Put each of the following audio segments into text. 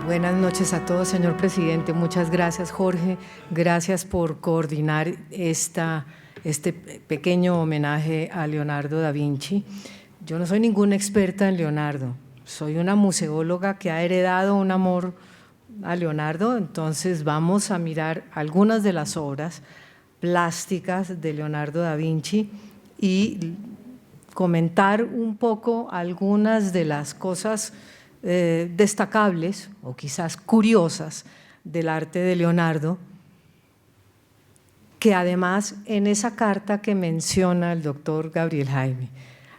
Buenas noches a todos, señor presidente. Muchas gracias, Jorge. Gracias por coordinar este pequeño homenaje a Leonardo da Vinci. Yo no soy ninguna experta en Leonardo, soy una museóloga que ha heredado un amor a Leonardo, entonces vamos a mirar algunas de las obras plásticas de Leonardo da Vinci y comentar un poco algunas de las cosas destacables o quizás curiosas del arte de Leonardo, que además en esa carta que menciona el doctor Gabriel Jaime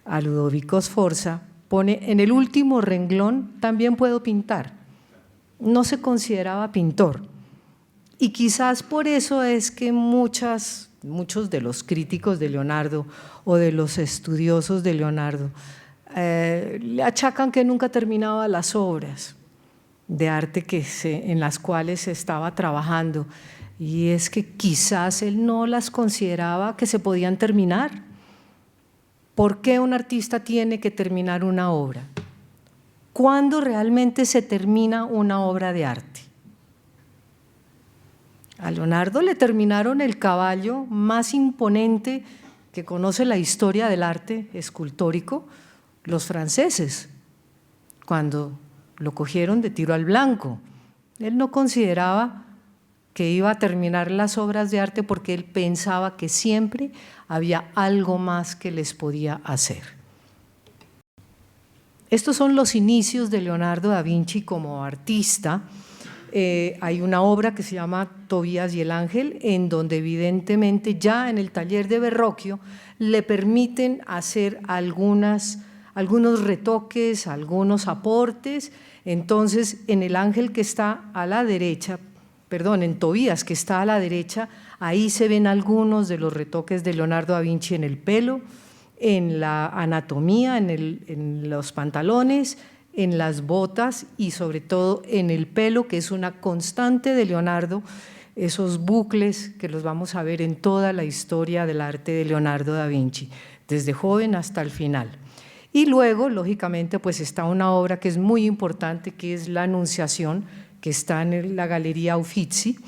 a Ludovico Sforza, pone en el último renglón: también puedo pintar. No se consideraba pintor y quizás por eso es que muchos de los críticos de Leonardo o de los estudiosos de Leonardo le achacan que nunca terminaba las obras de arte en las cuales se estaba trabajando, y es que quizás él no las consideraba que se podían terminar. ¿Por qué un artista tiene que terminar una obra? ¿Cuándo realmente se termina una obra de arte? A Leonardo le terminaron el caballo más imponente que conoce la historia del arte escultórico, los franceses, cuando lo cogieron de tiro al blanco. Él no consideraba que iba a terminar las obras de arte porque él pensaba que siempre había algo más que les podía hacer. Estos son los inicios de Leonardo da Vinci como artista. Hay una obra que se llama Tobías y el Ángel, en donde evidentemente ya en el taller de Verrocchio le permiten hacer algunos retoques, algunos aportes. Entonces, en el ángel que está a la derecha, en Tobías que está a la derecha, ahí se ven algunos de los retoques de Leonardo da Vinci en el pelo, en la anatomía, en los pantalones, en las botas y sobre todo en el pelo, que es una constante de Leonardo, esos bucles que los vamos a ver en toda la historia del arte de Leonardo da Vinci, desde joven hasta el final. Y luego, lógicamente, pues está una obra que es muy importante, que es La Anunciación, que está en la Galería Uffizi.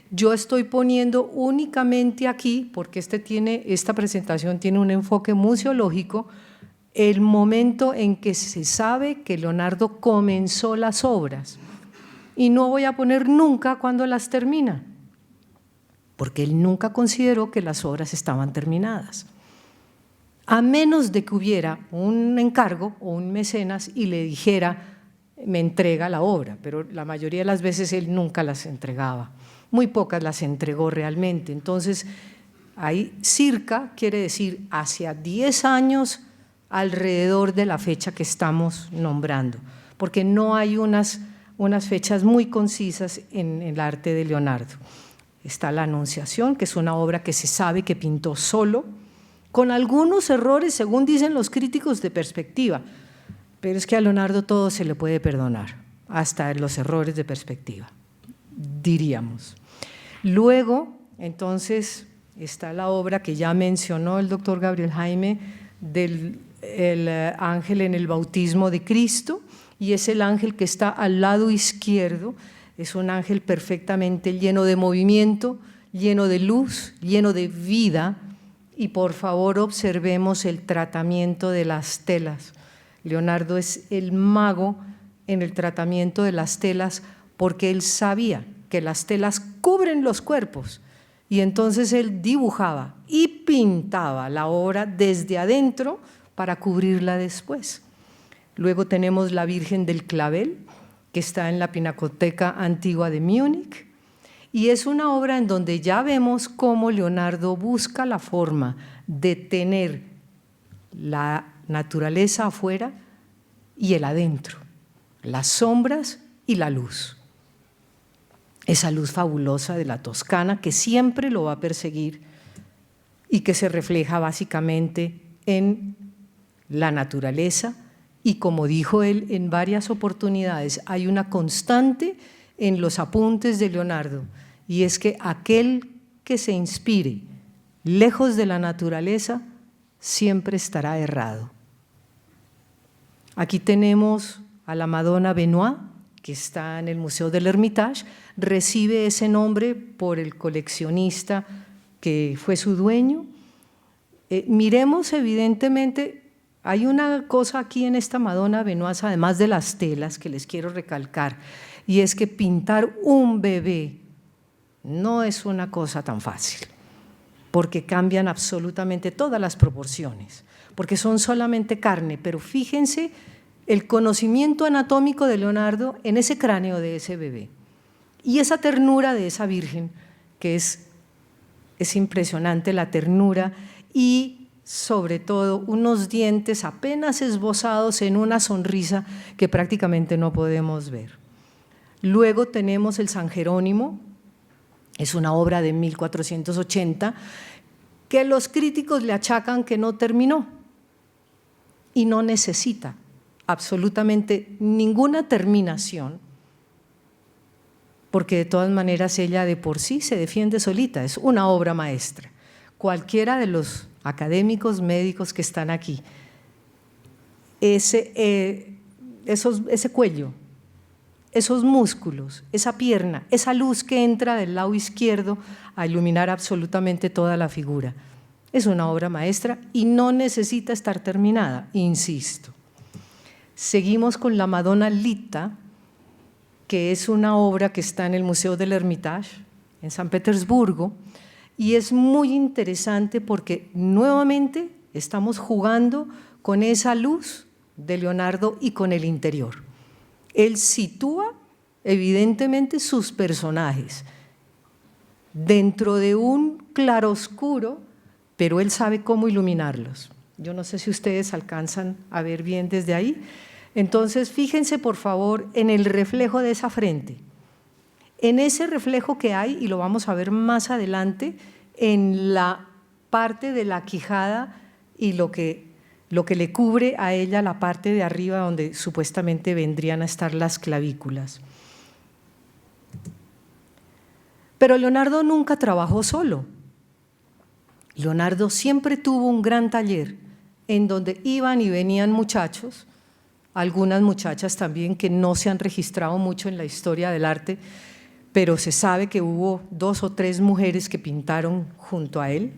Yo estoy poniendo únicamente aquí, porque esta presentación tiene un enfoque museológico, el momento en que se sabe que Leonardo comenzó las obras, y no voy a poner nunca cuando las termina, porque él nunca consideró que las obras estaban terminadas, a menos de que hubiera un encargo o un mecenas y le dijera: me entrega la obra, pero la mayoría de las veces él nunca las entregaba, muy pocas las entregó realmente. Entonces, ahí circa quiere decir hacia 10 años alrededor de la fecha que estamos nombrando, porque no hay unas fechas muy concisas en el arte de Leonardo. Está La Anunciación, que es una obra que se sabe que pintó solo, con algunos errores, según dicen los críticos, de perspectiva, pero es que a Leonardo todo se le puede perdonar, hasta los errores de perspectiva, diríamos. Luego, entonces, está la obra que ya mencionó el doctor Gabriel Jaime, del ángel en el bautismo de Cristo, y es el ángel que está al lado izquierdo. Es un ángel perfectamente lleno de movimiento, lleno de luz, lleno de vida, y por favor observemos el tratamiento de las telas. Leonardo es el mago en el tratamiento de las telas, porque él sabía que las telas cubren los cuerpos, y entonces él dibujaba y pintaba la obra desde adentro para cubrirla después. Luego tenemos La Virgen del Clavel, que está en la Pinacoteca Antigua de Múnich, y es una obra en donde ya vemos cómo Leonardo busca la forma de tener la naturaleza afuera y el adentro, las sombras y la luz. Esa luz fabulosa de la Toscana que siempre lo va a perseguir y que se refleja básicamente en la naturaleza, y como dijo él en varias oportunidades, hay una constante en los apuntes de Leonardo, y es que aquel que se inspire lejos de la naturaleza siempre estará errado. Aquí tenemos a la Madonna Benoit, que está en el Museo del Hermitage, recibe ese nombre por el coleccionista que fue su dueño. Miremos evidentemente, hay una cosa aquí en esta Madonna Benoise, además de las telas, que les quiero recalcar, y es que pintar un bebé no es una cosa tan fácil, porque cambian absolutamente todas las proporciones, porque son solamente carne, pero fíjense el conocimiento anatómico de Leonardo en ese cráneo de ese bebé y esa ternura de esa virgen, que es impresionante la ternura, y sobre todo unos dientes apenas esbozados en una sonrisa que prácticamente no podemos ver. Luego tenemos el San Jerónimo, es una obra de 1480 que los críticos le achacan que no terminó y no necesita absolutamente ninguna terminación, porque de todas maneras ella de por sí se defiende solita, es una obra maestra. Cualquiera de los académicos médicos que están aquí, ese cuello, esos músculos, esa pierna, esa luz que entra del lado izquierdo a iluminar absolutamente toda la figura, es una obra maestra y no necesita estar terminada, insisto. Seguimos con la Madonna Lita, que es una obra que está en el Museo del Hermitage, en San Petersburgo, y es muy interesante porque nuevamente estamos jugando con esa luz de Leonardo y con el interior. Él sitúa evidentemente sus personajes dentro de un claroscuro, pero él sabe cómo iluminarlos. Yo no sé si ustedes alcanzan a ver bien desde ahí. Entonces, fíjense por favor en el reflejo de esa frente, en ese reflejo que hay, y lo vamos a ver más adelante, en la parte de la quijada y lo que le cubre a ella la parte de arriba donde supuestamente vendrían a estar las clavículas. Pero Leonardo nunca trabajó solo. Leonardo siempre tuvo un gran taller en donde iban y venían muchachos, algunas muchachas también que no se han registrado mucho en la historia del arte, pero se sabe que hubo 2 o 3 mujeres que pintaron junto a él.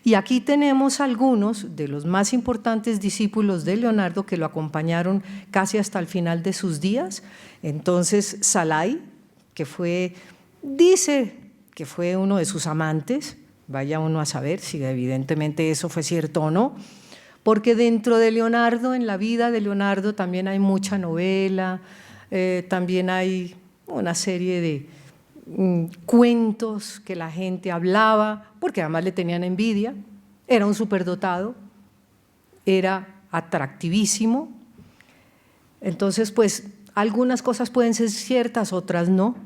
Y aquí tenemos algunos de los más importantes discípulos de Leonardo que lo acompañaron casi hasta el final de sus días. Entonces, Salai, que dice que fue uno de sus amantes, vaya uno a saber si evidentemente eso fue cierto o no, porque dentro de Leonardo, en la vida de Leonardo, también hay mucha novela, también hay una serie de cuentos que la gente hablaba, porque además le tenían envidia, era un superdotado, era atractivísimo. Entonces, pues, algunas cosas pueden ser ciertas, otras no.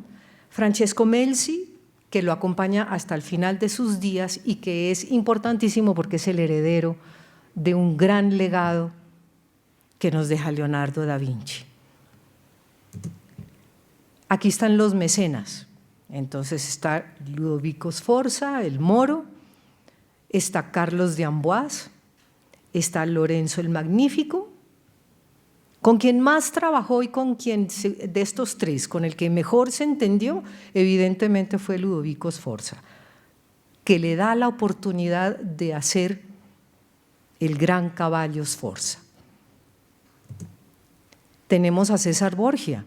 Francesco Melzi, que lo acompaña hasta el final de sus días y que es importantísimo porque es el heredero de un gran legado que nos deja Leonardo da Vinci. Aquí están los mecenas. Entonces está Ludovico Sforza, el moro, está Carlos de Amboise, está Lorenzo el Magnífico, con quien más trabajó y con quien de estos 3, con el que mejor se entendió, evidentemente fue Ludovico Sforza, que le da la oportunidad de hacer el gran caballo Sforza. Tenemos a César Borgia,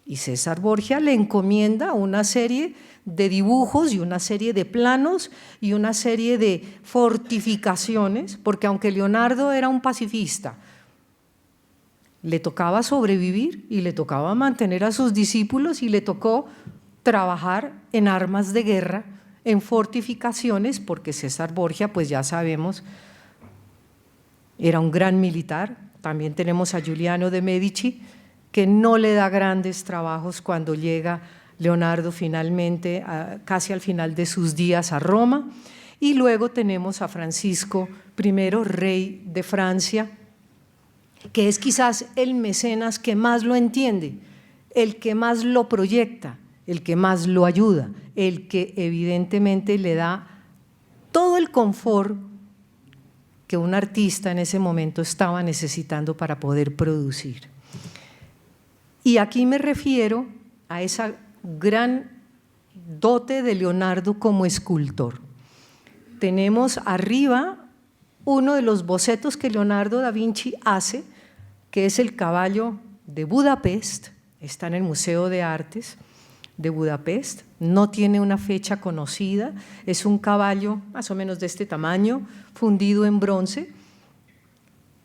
y César Borgia le encomienda una serie de dibujos y una serie de planos y una serie de fortificaciones, porque aunque Leonardo era un pacifista, le tocaba sobrevivir y le tocaba mantener a sus discípulos y le tocó trabajar en armas de guerra, en fortificaciones, porque César Borgia, pues ya sabemos, era un gran militar. También tenemos a Giuliano de Medici, que no le da grandes trabajos cuando llega Leonardo finalmente, casi al final de sus días, a Roma. Y luego tenemos a Francisco I, rey de Francia, que es quizás el mecenas que más lo entiende, el que más lo proyecta, el que más lo ayuda, el que evidentemente le da todo el confort que un artista en ese momento estaba necesitando para poder producir. Y aquí me refiero a esa gran dote de Leonardo como escultor. Tenemos arriba uno de los bocetos que Leonardo da Vinci hace, que es el caballo de Budapest, está en el Museo de Artes de Budapest, no tiene una fecha conocida, es un caballo más o menos de este tamaño, fundido en bronce,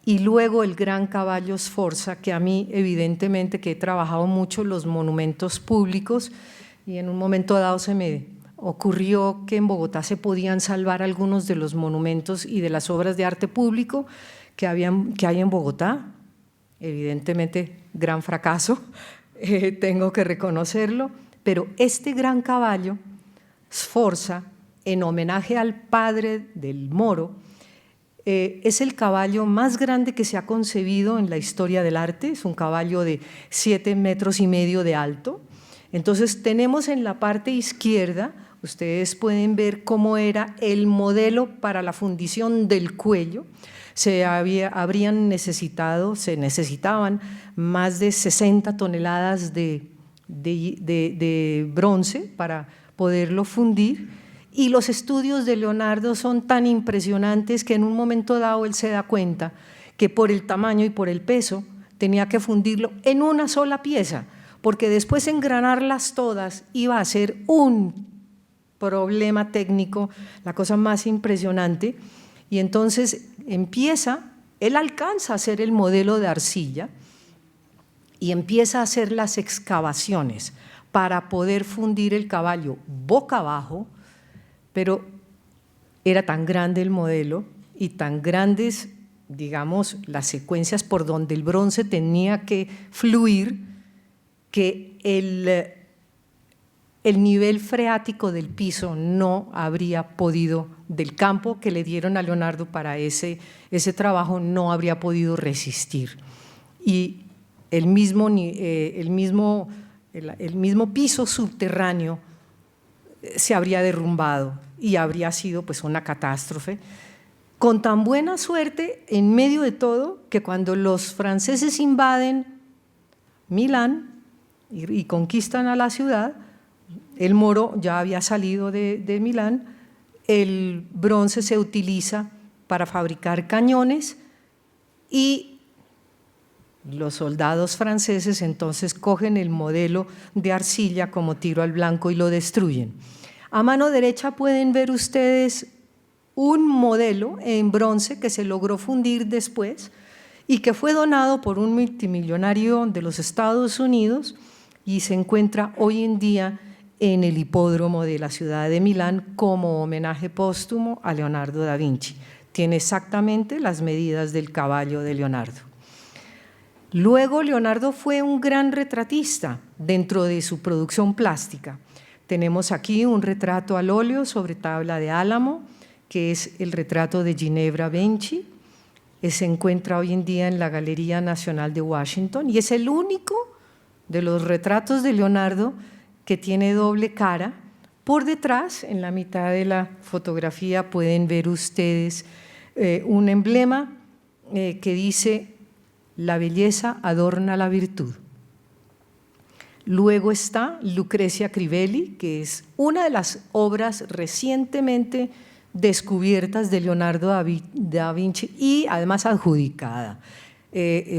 y luego el gran caballo Sforza, que a mí evidentemente que he trabajado mucho los monumentos públicos y en un momento dado se me ocurrió que en Bogotá se podían salvar algunos de los monumentos y de las obras de arte público que hay en Bogotá, evidentemente gran fracaso, tengo que reconocerlo, pero este gran caballo, Sforza, en homenaje al padre del Moro, es el caballo más grande que se ha concebido en la historia del arte, es un caballo de 7,5 metros de alto. Entonces tenemos en la parte izquierda, ustedes pueden ver cómo era el modelo para la fundición del cuello. Se necesitaban más de 60 toneladas de bronce para poderlo fundir. Y los estudios de Leonardo son tan impresionantes que en un momento dado él se da cuenta que por el tamaño y por el peso tenía que fundirlo en una sola pieza, porque después engranarlas todas iba a ser un problema técnico, la cosa más impresionante. Y entonces él alcanza a hacer el modelo de arcilla y empieza a hacer las excavaciones para poder fundir el caballo boca abajo, pero era tan grande el modelo y tan grandes, digamos, las secuencias por donde el bronce tenía que fluir, que el nivel freático del piso no habría podido, del campo que le dieron a Leonardo para ese trabajo, no habría podido resistir. Y el mismo piso subterráneo se habría derrumbado y habría sido pues una catástrofe, con tan buena suerte en medio de todo que cuando los franceses invaden Milán y conquistan a la ciudad, el Moro ya había salido de Milán, el bronce se utiliza para fabricar cañones y los soldados franceses entonces cogen el modelo de arcilla como tiro al blanco y lo destruyen. A mano derecha pueden ver ustedes un modelo en bronce que se logró fundir después y que fue donado por un multimillonario de los Estados Unidos y se encuentra hoy en día en el hipódromo de la ciudad de Milán como homenaje póstumo a Leonardo da Vinci. Tiene exactamente las medidas del caballo de Leonardo. Luego Leonardo fue un gran retratista dentro de su producción plástica. Tenemos aquí un retrato al óleo sobre tabla de álamo, que es el retrato de Ginevra Benci, se encuentra hoy en día en la Galería Nacional de Washington y es el único de los retratos de Leonardo que tiene doble cara. Por detrás, en la mitad de la fotografía, pueden ver ustedes un emblema que dice «La belleza adorna la virtud». Luego está Lucrecia Crivelli, que es una de las obras recientemente descubiertas de Leonardo da Vinci y además adjudicada.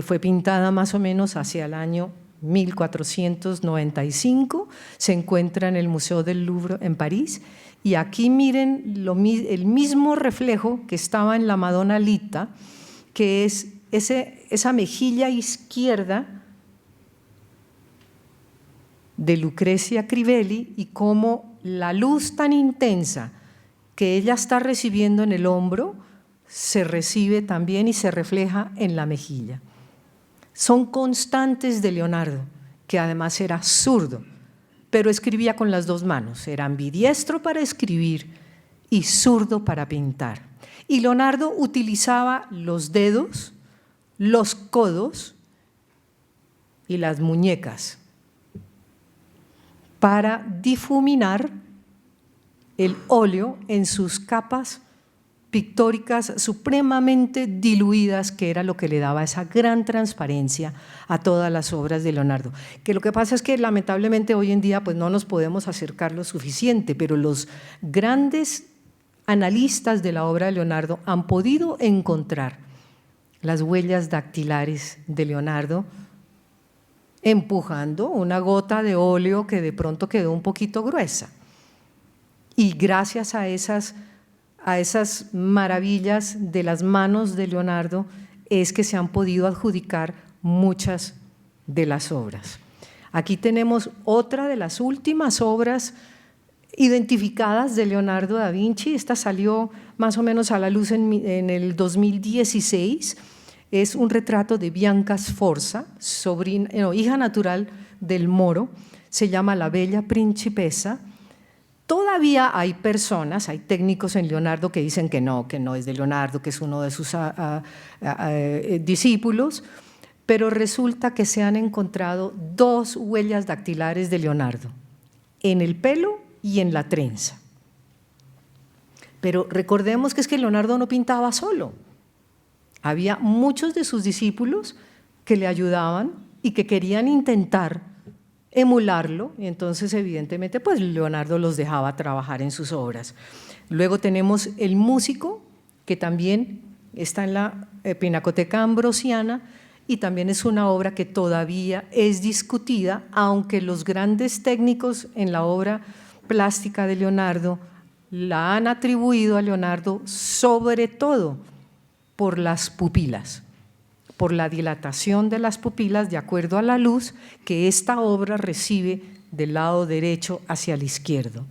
Fue pintada más o menos hacia el año 1495, se encuentra en el Museo del Louvre en París y aquí miren el mismo reflejo que estaba en la Madonna Lita, que es esa mejilla izquierda de Lucrecia Crivelli y cómo la luz tan intensa que ella está recibiendo en el hombro se recibe también y se refleja en la mejilla. Son constantes de Leonardo, que además era zurdo, pero escribía con las dos manos, era ambidiestro para escribir y zurdo para pintar. Y Leonardo utilizaba los dedos, los codos y las muñecas para difuminar el óleo en sus capas pictóricas supremamente diluidas, que era lo que le daba esa gran transparencia a todas las obras de Leonardo. Que lo que pasa es que lamentablemente hoy en día pues no nos podemos acercar lo suficiente, pero los grandes analistas de la obra de Leonardo han podido encontrar las huellas dactilares de Leonardo empujando una gota de óleo que de pronto quedó un poquito gruesa. Y gracias a esas maravillas de las manos de Leonardo es que se han podido adjudicar muchas de las obras. Aquí tenemos otra de las últimas obras identificadas de Leonardo da Vinci. Esta salió más o menos a la luz en el 2016. Es un retrato de Bianca Sforza, hija natural del Moro. Se llama La Bella Principessa. Todavía hay personas, hay técnicos en Leonardo que dicen que no es de Leonardo, que es uno de sus discípulos, pero resulta que se han encontrado 2 huellas dactilares de Leonardo, en el pelo y en la trenza. Pero recordemos que es que Leonardo no pintaba solo, había muchos de sus discípulos que le ayudaban y que querían intentar emularlo, y entonces evidentemente pues Leonardo los dejaba trabajar en sus obras. Luego tenemos el músico, que también está en la Pinacoteca Ambrosiana y también es una obra que todavía es discutida, aunque los grandes técnicos en la obra plástica de Leonardo la han atribuido a Leonardo sobre todo por las pupilas, por la dilatación de las pupilas de acuerdo a la luz que esta obra recibe del lado derecho hacia el izquierdo.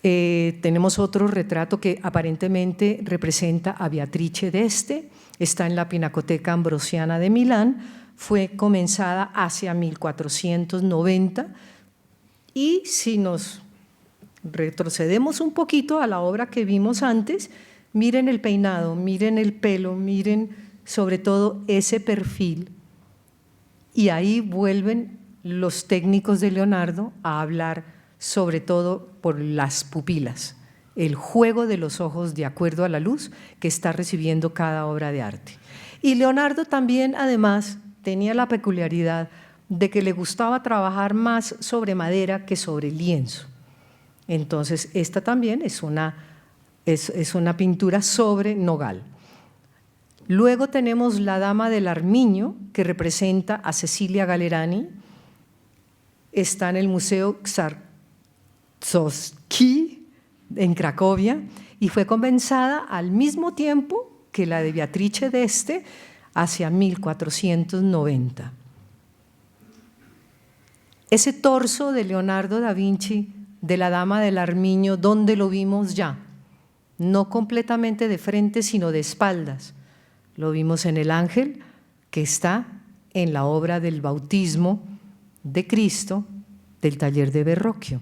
Tenemos otro retrato que aparentemente representa a Beatrice d'Este, está en la Pinacoteca Ambrosiana de Milán, fue comenzada hacia 1490 y si nos retrocedemos un poquito a la obra que vimos antes, miren el peinado, miren el pelo, miren sobre todo ese perfil, y ahí vuelven los técnicos de Leonardo a hablar sobre todo por las pupilas, el juego de los ojos de acuerdo a la luz que está recibiendo cada obra de arte. Y Leonardo también además tenía la peculiaridad de que le gustaba trabajar más sobre madera que sobre lienzo. Entonces esta también es una pintura sobre nogal. Luego tenemos La Dama del Armiño, que representa a Cecilia Galerani, está en el Museo Czartoryski en Cracovia y fue comenzada al mismo tiempo que la de Beatrice d'Este hacia 1490. Ese torso de Leonardo da Vinci, de La Dama del Armiño, ¿dónde lo vimos ya? No completamente de frente, sino de espaldas. Lo vimos en el ángel que está en la obra del bautismo de Cristo del taller de Verrocchio.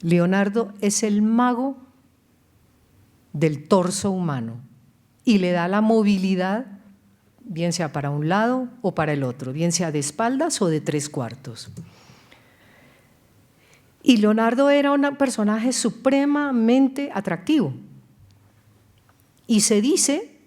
Leonardo es el mago del torso humano y le da la movilidad, bien sea para un lado o para el otro, bien sea de espaldas o de 3/4. Y Leonardo era un personaje supremamente atractivo. Y se dice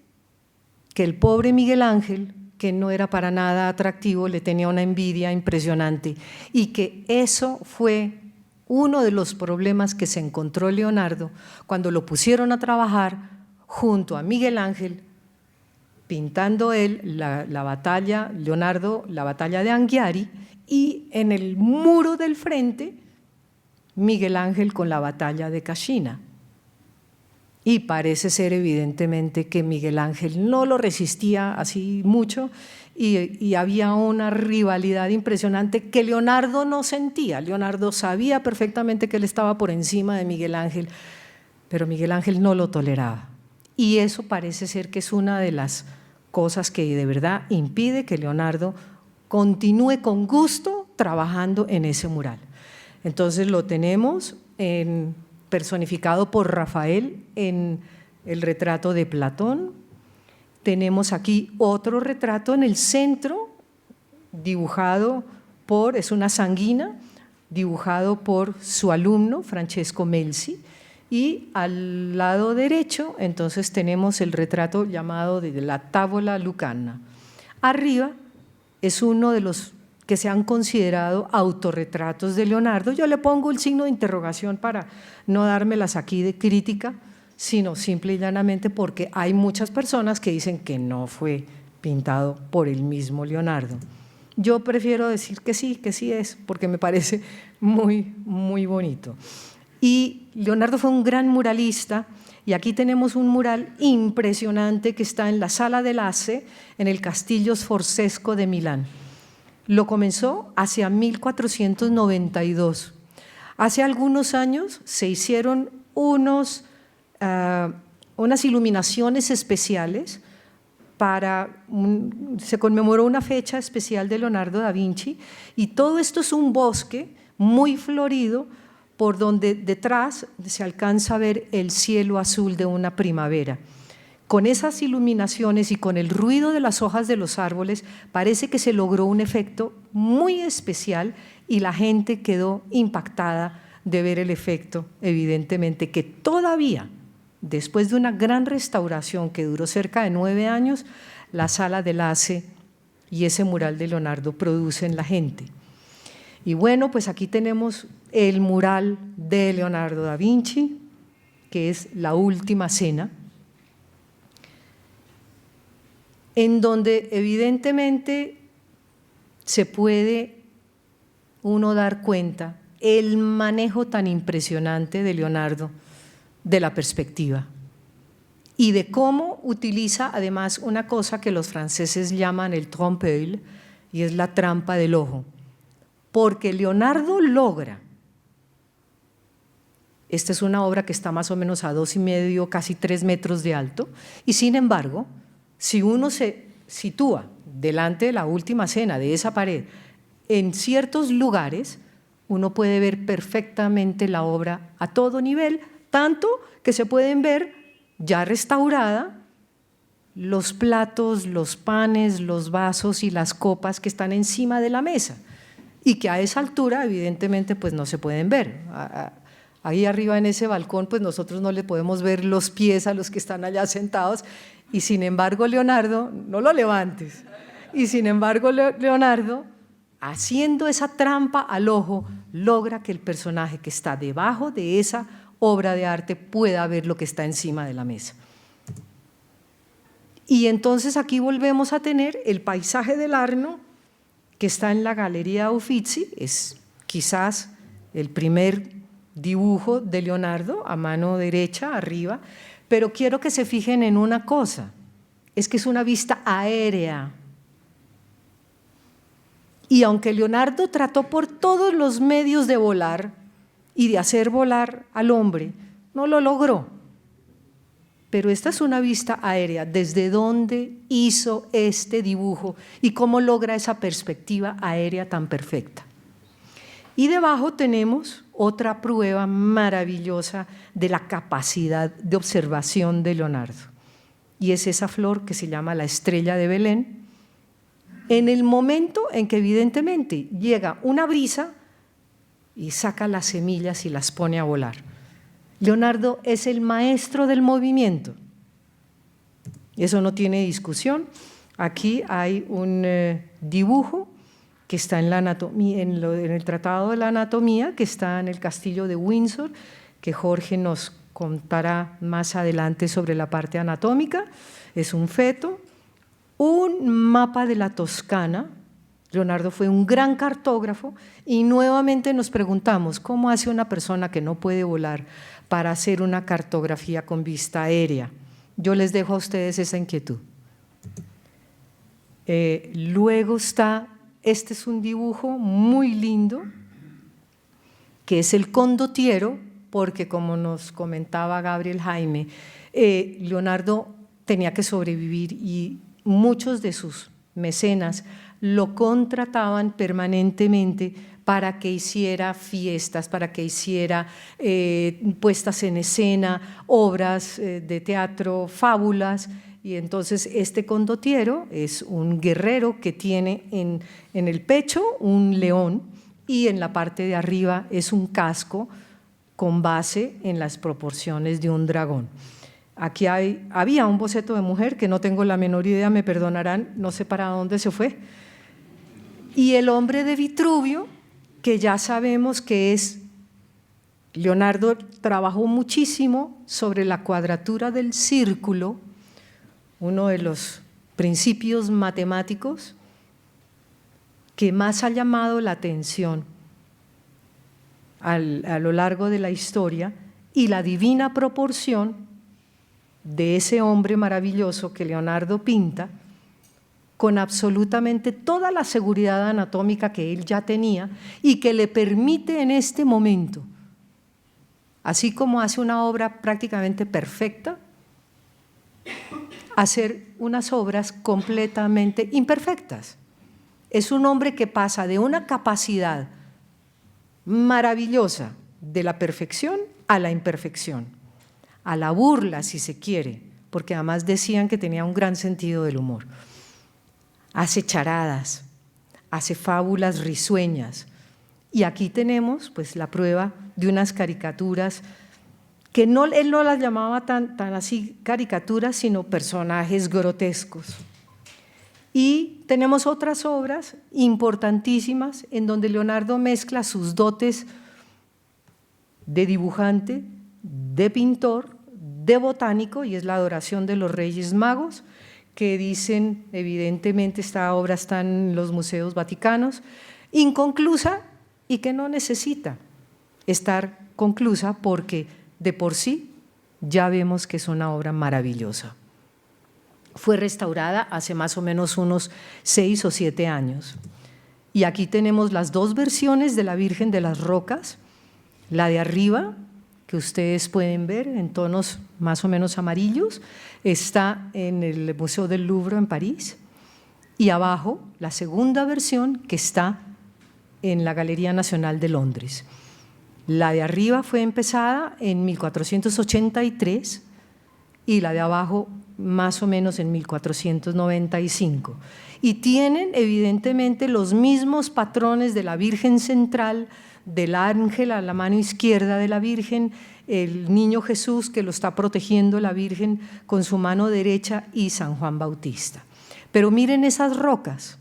que el pobre Miguel Ángel, que no era para nada atractivo, le tenía una envidia impresionante y que eso fue uno de los problemas que se encontró Leonardo cuando lo pusieron a trabajar junto a Miguel Ángel, pintando él la batalla, Leonardo, la batalla de Anghiari, y en el muro del frente, Miguel Ángel con la batalla de Cascina. Y parece ser evidentemente que Miguel Ángel no lo resistía así mucho y había una rivalidad impresionante que Leonardo no sentía. Leonardo sabía perfectamente que él estaba por encima de Miguel Ángel, pero Miguel Ángel no lo toleraba. Y eso parece ser que es una de las cosas que de verdad impide que Leonardo continúe con gusto trabajando en ese mural. Entonces lo tenemos personificado por Rafael en el retrato de Platón. Tenemos aquí otro retrato en el centro, dibujado es una sanguina, dibujado por su alumno Francesco Melzi, Y al lado derecho, entonces tenemos el retrato llamado de la Tavola Lucana. Arriba es uno de los que se han considerado autorretratos de Leonardo. Yo le pongo el signo de interrogación para no dármelas aquí de crítica, sino simple y llanamente porque hay muchas personas que dicen que no fue pintado por el mismo Leonardo. Yo prefiero decir que sí es, porque me parece muy, muy bonito. Y Leonardo fue un gran muralista, y aquí tenemos un mural impresionante que está en la Sala dell'Asse, en el Castillo Sforzesco de Milán. Lo comenzó hacia 1492. Hace algunos años se hicieron unas iluminaciones especiales se conmemoró una fecha especial de Leonardo da Vinci, y todo esto es un bosque muy florido por donde detrás se alcanza a ver el cielo azul de una primavera. Con esas iluminaciones y con el ruido de las hojas de los árboles parece que se logró un efecto muy especial y la gente quedó impactada de ver el efecto, evidentemente, que todavía, después de una gran restauración que duró cerca de 9 años, la Sala dell'Asse y ese mural de Leonardo produce en la gente. Y bueno, pues aquí tenemos el mural de Leonardo da Vinci, que es La Última Cena, en donde evidentemente se puede uno dar cuenta el manejo tan impresionante de Leonardo de la perspectiva y de cómo utiliza además una cosa que los franceses llaman el trompe-l'œil, y es la trampa del ojo, porque Leonardo logra, esta es una obra que está más o menos a 2,5, casi 3 metros de alto, y sin embargo, si uno se sitúa delante de La Última Cena, de esa pared, en ciertos lugares, uno puede ver perfectamente la obra a todo nivel, tanto que se pueden ver ya restaurada los platos, los panes, los vasos y las copas que están encima de la mesa y que a esa altura evidentemente pues no se pueden ver. Ahí arriba en ese balcón pues nosotros no le podemos ver los pies a los que están allá sentados, y sin embargo Leonardo, no lo levantes, y sin embargo Leonardo, haciendo esa trampa al ojo, logra que el personaje que está debajo de esa obra de arte pueda ver lo que está encima de la mesa. Y entonces aquí volvemos a tener el paisaje del Arno, que está en la Galería Uffizi, es quizás el primer dibujo de Leonardo, a mano derecha, arriba, pero quiero que se fijen en una cosa, es que es una vista aérea. Y aunque Leonardo trató por todos los medios de volar y de hacer volar al hombre, no lo logró. Pero esta es una vista aérea, desde dónde hizo este dibujo y cómo logra esa perspectiva aérea tan perfecta. Y debajo tenemos otra prueba maravillosa de la capacidad de observación de Leonardo, y es esa flor que se llama la estrella de Belén, en el momento en que evidentemente llega una brisa y saca las semillas y las pone a volar. Leonardo es el maestro del movimiento, eso no tiene discusión. Aquí hay un dibujo que está en la anatomía, en el Tratado de la Anatomía, que está en el Castillo de Windsor, que Jorge nos contará más adelante sobre la parte anatómica. Es un feto, un mapa de la Toscana. Leonardo fue un gran cartógrafo y nuevamente nos preguntamos cómo hace una persona que no puede volar para hacer una cartografía con vista aérea. Yo les dejo a ustedes esa inquietud. Luego está, este es un dibujo muy lindo, que es el condottiero, porque como nos comentaba Gabriel Jaime, Leonardo tenía que sobrevivir y muchos de sus mecenas lo contrataban permanentemente para que hiciera fiestas, para que hiciera puestas en escena, obras de teatro, fábulas. Y entonces este condottiero es un guerrero que tiene en el pecho un león y en la parte de arriba es un casco con base en las proporciones de un dragón. Aquí había un boceto de mujer que no tengo la menor idea, me perdonarán, no sé para dónde se fue, y el hombre de Vitruvio, que ya sabemos que es, Leonardo trabajó muchísimo sobre la cuadratura del círculo, uno de los principios matemáticos que más ha llamado la atención a lo largo de la historia, y la divina proporción de ese hombre maravilloso que Leonardo pinta, con absolutamente toda la seguridad anatómica que él ya tenía y que le permite en este momento, así como hace una obra prácticamente perfecta, hacer unas obras completamente imperfectas. Es un hombre que pasa de una capacidad maravillosa de la perfección a la imperfección, a la burla, si se quiere, porque además decían que tenía un gran sentido del humor. Hace charadas, hace fábulas risueñas, y aquí tenemos pues la prueba de unas caricaturas que él no las llamaba tan así caricaturas, sino personajes grotescos. Y tenemos otras obras importantísimas en donde Leonardo mezcla sus dotes de dibujante, de pintor, de botánico, y es la adoración de los Reyes Magos, que dicen, evidentemente esta obra está en los museos vaticanos, inconclusa y que no necesita estar conclusa porque de por sí ya vemos que es una obra maravillosa. Fue restaurada hace más o menos unos 6 o 7 años. Y aquí tenemos las dos versiones de la Virgen de las Rocas, la de arriba, que ustedes pueden ver en tonos más o menos amarillos, está en el Museo del Louvre en París, y abajo la segunda versión que está en la Galería Nacional de Londres. La de arriba fue empezada en 1483 y la de abajo más o menos en 1495. Y tienen evidentemente los mismos patrones de la Virgen central, del ángel a la mano izquierda de la Virgen, el niño Jesús que lo está protegiendo la Virgen con su mano derecha y San Juan Bautista. Pero miren esas rocas,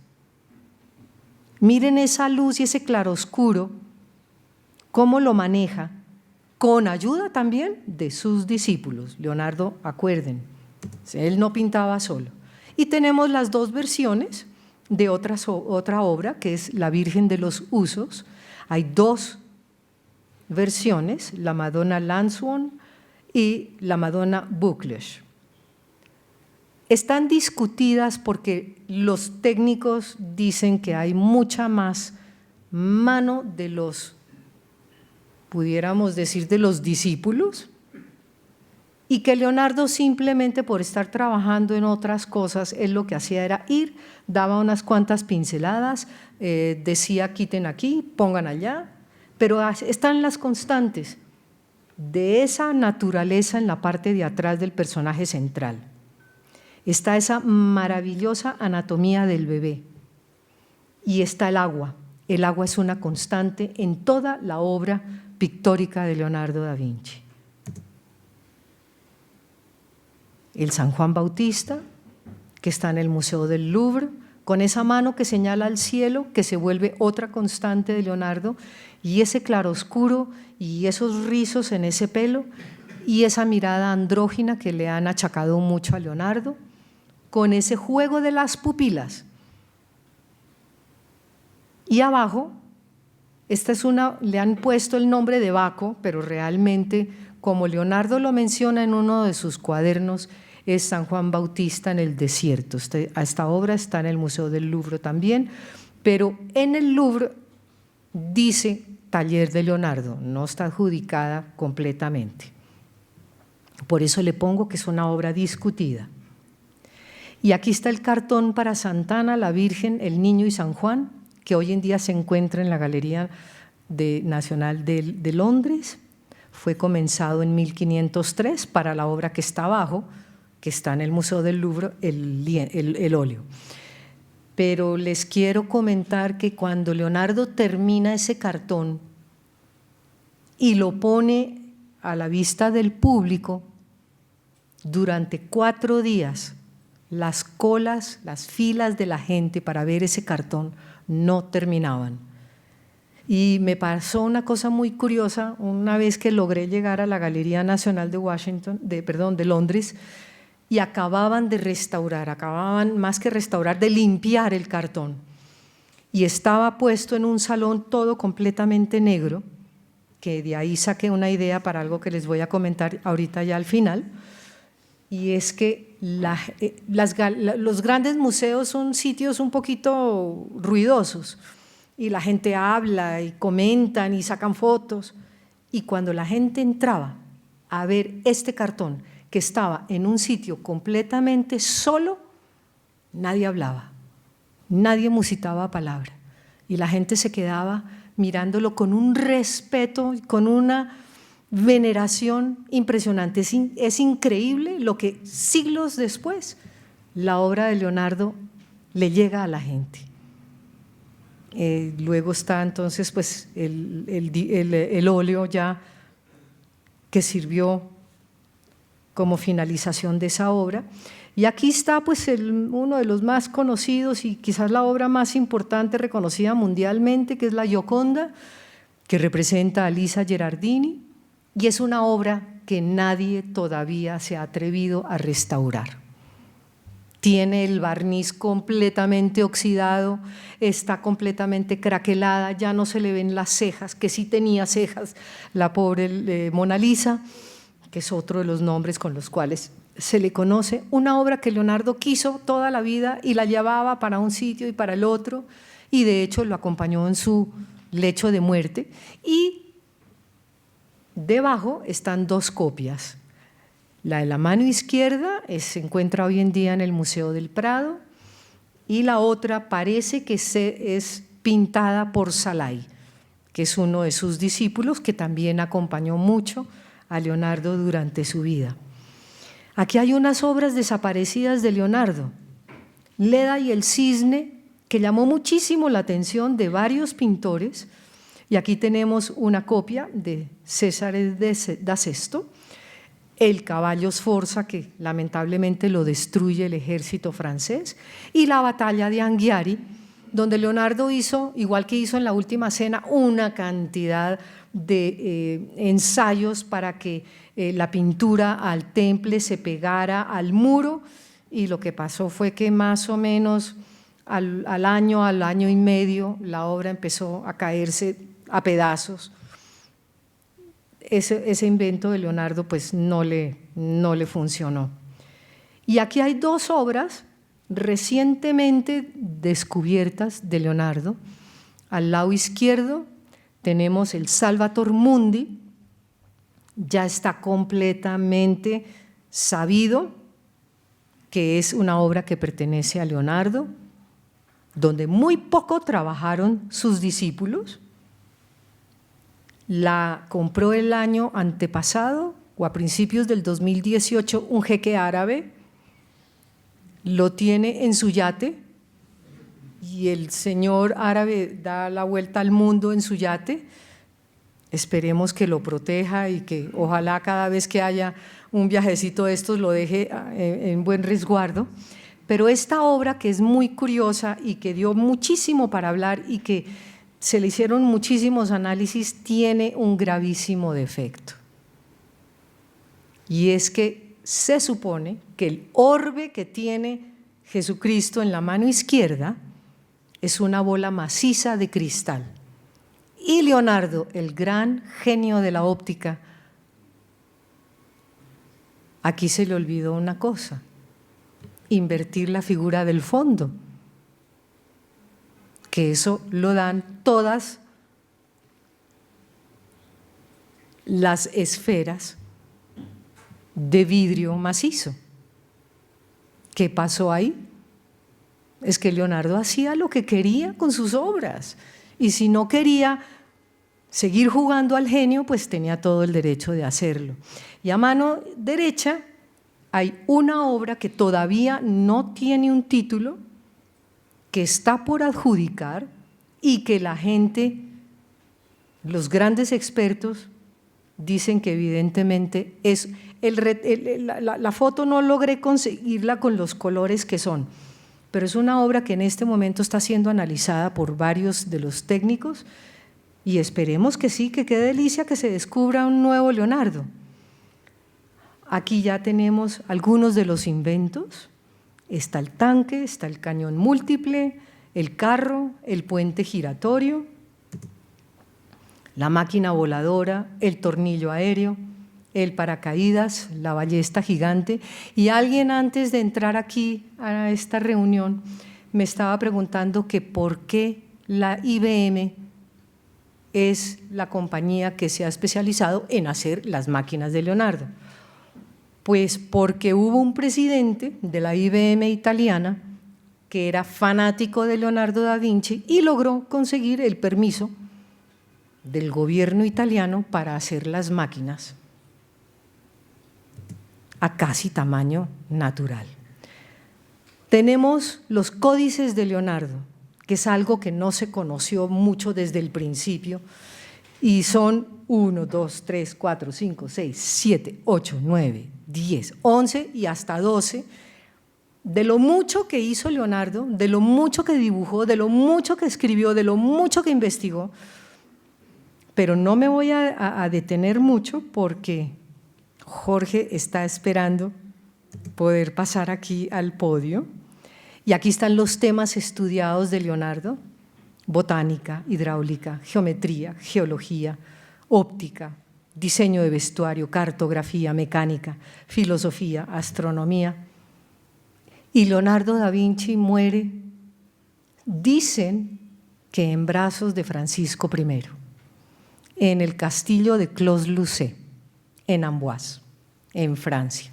miren esa luz y ese claroscuro, cómo lo maneja, con ayuda también de sus discípulos. Leonardo, acuerden, él no pintaba solo. Y tenemos las dos versiones de otra obra, que es la Virgen de los Usos. Hay dos versiones, la Madonna Lansdowne y la Madonna Buccleuch. Están discutidas porque los técnicos dicen que hay mucha más mano de los, pudiéramos decir, de los discípulos, y que Leonardo simplemente por estar trabajando en otras cosas, él lo que hacía era ir, daba unas cuantas pinceladas, decía quiten aquí, pongan allá, pero están las constantes de esa naturaleza en la parte de atrás del personaje central. Está esa maravillosa anatomía del bebé y está el agua. El agua es una constante en toda la obra pictórica de Leonardo da Vinci. El San Juan Bautista, que está en el Museo del Louvre, con esa mano que señala al cielo, que se vuelve otra constante de Leonardo, y ese claroscuro y esos rizos en ese pelo, y esa mirada andrógina que le han achacado mucho a Leonardo, con ese juego de las pupilas. Y abajo, esta es le han puesto el nombre de Baco, pero realmente, como Leonardo lo menciona en uno de sus cuadernos, es San Juan Bautista en el desierto. Esta obra está en el Museo del Louvre también, pero en el Louvre dice Taller de Leonardo, no está adjudicada completamente. Por eso le pongo que es una obra discutida. Y aquí está el cartón para Santana, la Virgen, el Niño y San Juan, que hoy en día se encuentra en la Galería Nacional de Londres. Fue comenzado en 1503 para la obra que está abajo, que está en el Museo del Louvre, el óleo. Pero les quiero comentar que cuando Leonardo termina ese cartón y lo pone a la vista del público durante 4 días. Las colas, las filas de la gente para ver ese cartón no terminaban. Y me pasó una cosa muy curiosa una vez que logré llegar a la Galería Nacional de Londres, y acababan de restaurar, acababan más que restaurar, de limpiar el cartón. Y estaba puesto en un salón todo completamente negro, que de ahí saqué una idea para algo que les voy a comentar ahorita ya al final, y es que los grandes museos son sitios un poquito ruidosos, y la gente habla y comentan y sacan fotos, y cuando la gente entraba a ver este cartón, que estaba en un sitio completamente solo, nadie hablaba, nadie musitaba palabra, y la gente se quedaba mirándolo con un respeto, con una veneración impresionante. Es increíble lo que siglos después la obra de Leonardo le llega a la gente. Luego está entonces pues el óleo ya que sirvió como finalización de esa obra. Y aquí está pues uno de los más conocidos y quizás la obra más importante reconocida mundialmente, que es la Gioconda, que representa a Lisa Gherardini, y es una obra que nadie todavía se ha atrevido a restaurar. Tiene el barniz completamente oxidado, está completamente craquelada, ya no se le ven las cejas, que sí tenía cejas la pobre Mona Lisa, que es otro de los nombres con los cuales se le conoce. Una obra que Leonardo quiso toda la vida y la llevaba para un sitio y para el otro, y de hecho lo acompañó en su lecho de muerte. Y debajo están 2 copias. La de la mano izquierda se encuentra hoy en día en el Museo del Prado, y la otra parece que es pintada por Salai, que es uno de sus discípulos que también acompañó mucho a Leonardo durante su vida. Aquí hay unas obras desaparecidas de Leonardo, Leda y el cisne, que llamó muchísimo la atención de varios pintores, y aquí tenemos una copia de Cesare da Sesto, el caballo Sforza, que lamentablemente lo destruye el ejército francés, y la batalla de Anghiari, donde Leonardo hizo, igual que hizo en La Última Cena, una cantidad de ensayos para que la pintura al temple se pegara al muro, y lo que pasó fue que más o menos al año y medio, la obra empezó a caerse a pedazos. Ese invento de Leonardo pues no le funcionó. Y aquí hay 2 obras recientemente descubiertas de Leonardo. Al lado izquierdo tenemos el Salvator Mundi, ya está completamente sabido que es una obra que pertenece a Leonardo, donde muy poco trabajaron sus discípulos. La compró el año antepasado o a principios del 2018 un jeque árabe, lo tiene en su yate, y el señor árabe da la vuelta al mundo en su yate. Esperemos que lo proteja y que ojalá cada vez que haya un viajecito de estos lo deje en buen resguardo. Pero esta obra, que es muy curiosa y que dio muchísimo para hablar y que se le hicieron muchísimos análisis, tiene un gravísimo defecto. Y es que se supone que el orbe que tiene Jesucristo en la mano izquierda es una bola maciza de cristal. Y Leonardo, el gran genio de la óptica, aquí se le olvidó una cosa: invertir la figura del fondo, que eso lo dan todas las esferas de vidrio macizo. ¿Qué pasó ahí? Es que Leonardo hacía lo que quería con sus obras, y si no quería seguir jugando al genio, pues tenía todo el derecho de hacerlo. Y a mano derecha hay una obra que todavía no tiene un título, que está por adjudicar y que la gente, los grandes expertos, dicen que evidentemente es la foto no logré conseguirla con los colores que son, pero es una obra que en este momento está siendo analizada por varios de los técnicos y esperemos que sí, que qué delicia que se descubra un nuevo Leonardo. Aquí ya tenemos algunos de los inventos, está el tanque, está el cañón múltiple, el carro, el puente giratorio, la máquina voladora, el tornillo aéreo, el paracaídas, la ballesta gigante. Y alguien antes de entrar aquí a esta reunión me estaba preguntando que por qué la IBM es la compañía que se ha especializado en hacer las máquinas de Leonardo. Pues porque hubo un presidente de la IBM italiana que era fanático de Leonardo da Vinci y logró conseguir el permiso del gobierno italiano para hacer las máquinas a casi tamaño natural. Tenemos los códices de Leonardo, que es algo que no se conoció mucho desde el principio, y son 1, 2, 3, 4, 5, 6, 7, 8, 9, 10, 11 y hasta 12, de lo mucho que hizo Leonardo, de lo mucho que dibujó, de lo mucho que escribió, de lo mucho que investigó, pero no me voy a detener mucho porque Jorge está esperando poder pasar aquí al podio. Y aquí están los temas estudiados de Leonardo: botánica, hidráulica, geometría, geología, óptica, diseño de vestuario, cartografía, mecánica, filosofía, astronomía. Y Leonardo da Vinci muere, dicen que en brazos de Francisco I, en el castillo de Clos-Lucé, en Amboise, en Francia.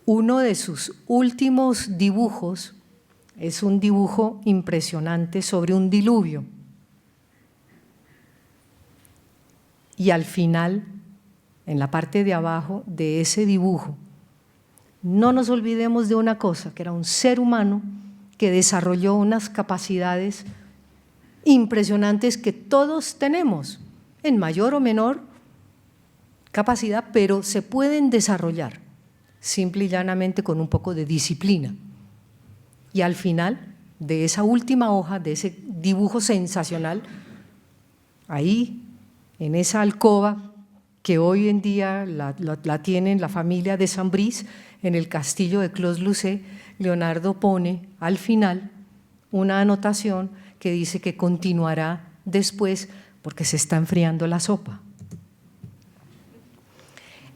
Uno de sus últimos dibujos es un dibujo impresionante sobre un diluvio. Y al final, en la parte de abajo de ese dibujo, no nos olvidemos de una cosa, que era un ser humano que desarrolló unas capacidades impresionantes que todos tenemos, en mayor o menor capacidad, pero se pueden desarrollar simple y llanamente con un poco de disciplina. Y al final de esa última hoja, de ese dibujo sensacional, ahí en esa alcoba que hoy en día la tiene la familia de Saint-Brice, en el castillo de Clos-Lucé, Leonardo pone al final una anotación que dice que continuará después porque se está enfriando la sopa.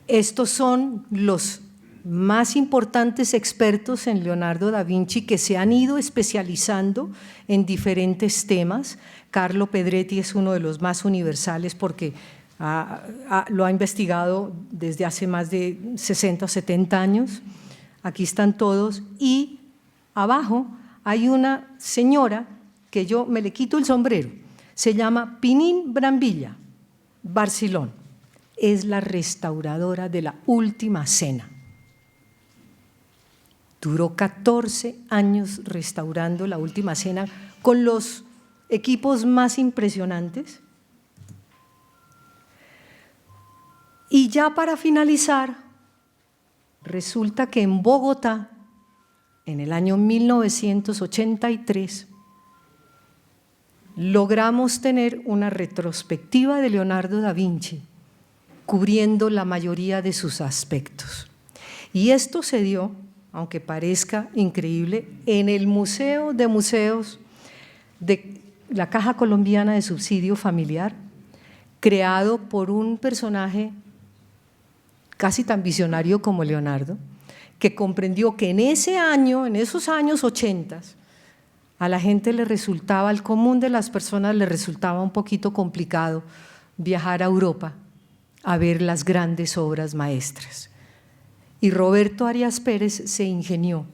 Estos son los más importantes expertos en Leonardo da Vinci que se han ido especializando en diferentes temas. Carlo Pedretti es uno de los más universales porque lo ha investigado desde hace más de 60 o 70 años. Aquí están todos y abajo hay una señora que yo me le quito el sombrero, se llama Pinín Brambilla Barcilón, es la restauradora de la Última Cena. Duró 14 años restaurando la Última Cena con los equipos más impresionantes. Y ya para finalizar, resulta que en Bogotá, en el año 1983, logramos tener una retrospectiva de Leonardo da Vinci, cubriendo la mayoría de sus aspectos. Y esto se dio, aunque parezca increíble, en el Museo de Museos de la Caja Colombiana de Subsidio Familiar, creado por un personaje casi tan visionario como Leonardo, que comprendió que en ese año, en esos años 80, a la gente le resultaba, al común de las personas le resultaba un poquito complicado viajar a Europa a ver las grandes obras maestras. Y Roberto Arias Pérez se ingenió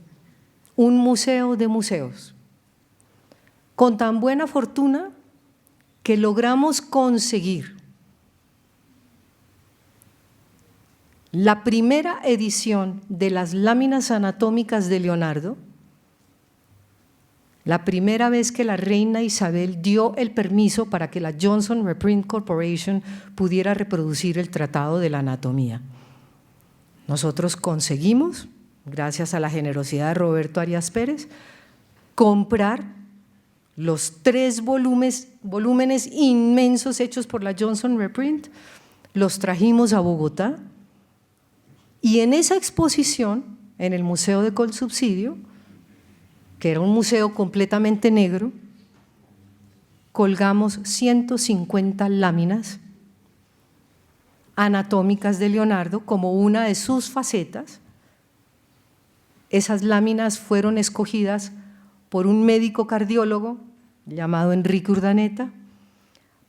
un museo de museos, con tan buena fortuna que logramos conseguir la primera edición de las láminas anatómicas de Leonardo la primera vez que la reina Isabel dio el permiso para que la Johnson Reprint Corporation pudiera reproducir el Tratado de la Anatomía. Nosotros conseguimos, gracias a la generosidad de Roberto Arias Pérez, comprar los 3 volúmenes inmensos hechos por la Johnson Reprint, los trajimos a Bogotá y en esa exposición, en el Museo de Colsubsidio, que era un museo completamente negro, colgamos 150 láminas anatómicas de Leonardo como una de sus facetas. Esas láminas fueron escogidas por un médico cardiólogo llamado Enrique Urdaneta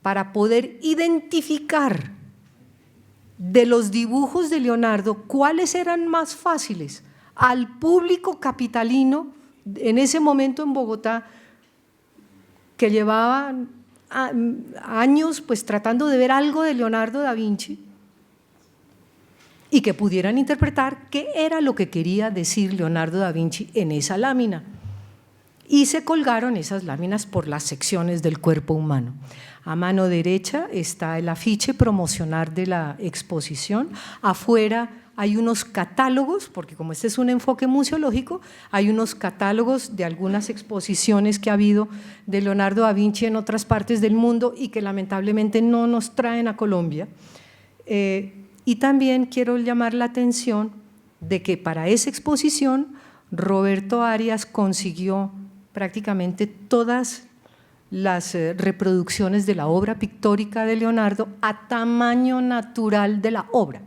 para poder identificar de los dibujos de Leonardo cuáles eran más fáciles al público capitalino en ese momento en Bogotá, que llevaba años pues tratando de ver algo de Leonardo da Vinci y que pudieran interpretar qué era lo que quería decir Leonardo da Vinci en esa lámina. Y se colgaron esas láminas por las secciones del cuerpo humano. A mano derecha está el afiche promocional de la exposición. Afuera hay unos catálogos, porque como este es un enfoque museológico, hay unos catálogos de algunas exposiciones que ha habido de Leonardo da Vinci en otras partes del mundo y que lamentablemente no nos traen a Colombia. Y también quiero llamar la atención de que para esa exposición Roberto Arias consiguió prácticamente todas las reproducciones de la obra pictórica de Leonardo a tamaño natural de la obra.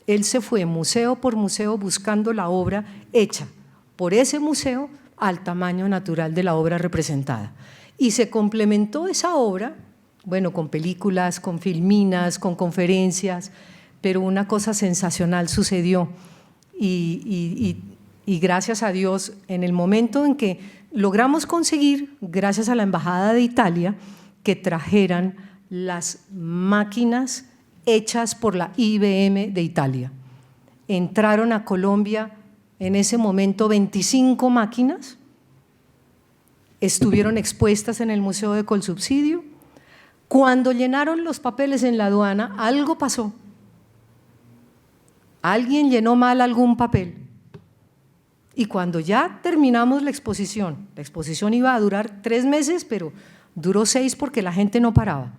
Él se fue museo por museo buscando la obra hecha por ese museo al tamaño natural de la obra representada. Y se complementó esa obra, bueno, con películas, con filminas, con conferencias, pero una cosa sensacional sucedió y gracias a Dios, en el momento en que logramos conseguir, gracias a la Embajada de Italia, que trajeran las máquinas hechas por la IBM de Italia. Entraron a Colombia en ese momento 25 máquinas, estuvieron expuestas en el Museo de Colsubsidio. Cuando llenaron los papeles en la aduana, algo pasó. Alguien llenó mal algún papel. Y cuando ya terminamos la exposición iba a durar 3 meses, pero duró 6 porque la gente no paraba.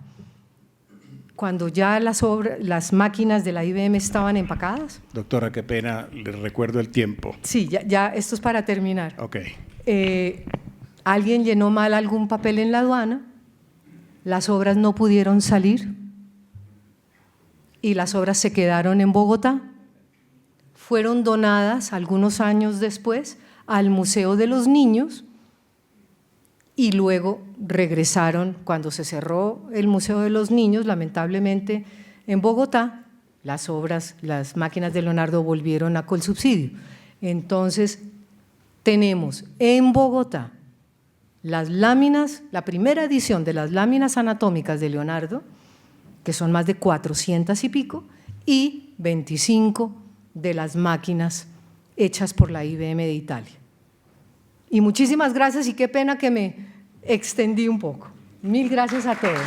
Cuando ya las máquinas de la IBM estaban empacadas. Doctora, qué pena, le recuerdo el tiempo. Sí, ya esto es para terminar. Ok. Alguien llenó mal algún papel en la aduana, las obras no pudieron salir y las obras se quedaron en Bogotá. Fueron donadas algunos años después al Museo de los Niños y luego regresaron cuando se cerró el Museo de los Niños, lamentablemente en Bogotá, las máquinas de Leonardo volvieron a Colsubsidio. Entonces tenemos en Bogotá las láminas, la primera edición de las láminas anatómicas de Leonardo, que son más de 400 y pico, y 25 de las máquinas hechas por la IBM de Italia. Y muchísimas gracias y qué pena que me extendí un poco. Mil gracias a todos.